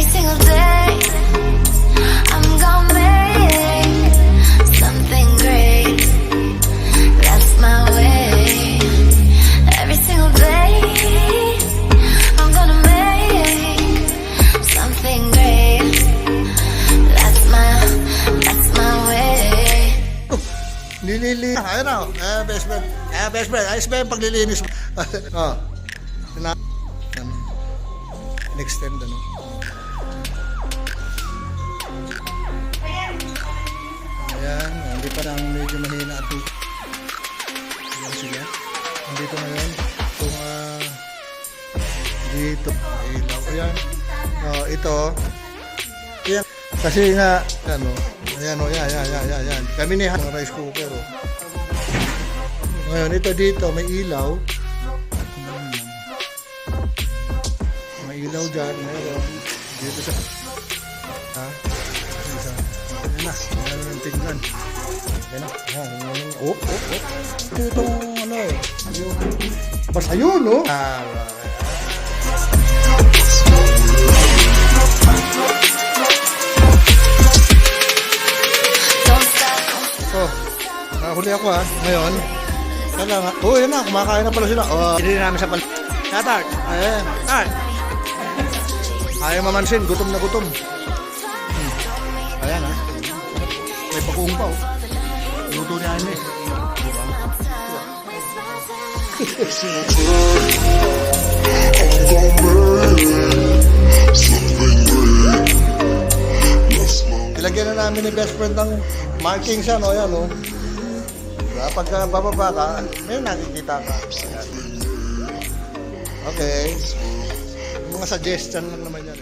single day I'm gonna make something great. That's my way. Every single day I'm gonna make something great. That's my way. Nilili. Ayun na. Best friend. Best friend. Ayos ba yung paglilinis mo? Oh. Extend ano. Ayan. Hindi pa lang medyo mahina at ayan sila. Nandito na yun. Kung dito. Ilaw. Ayan. Ito. Ayan. Kasi nga ano. Ayan o. Ayan. Kami ni mga rice cooker o. Ngayon ito dito may ilaw. Ilaw dyan, meron dito sa isa. Ayan na, meron ng tingnan. Ayan na, op. Ito itong ano eh, basta yun no? Nahuli ako ngayon. Kailangan, yan na, kumakain na pala sila. Hindi namin sa Tart, ayan, Tart. Ayaw mamansin, gutom na gutom. Ayan ha. May pakuong pa Luto niya yun eh. Ilagyan na namin ni best friend ng marking siya, no? Ayan, no? Pag bababa ka, may nakikita ka. Ayan. Okay. Mga suggestion lang naman yan.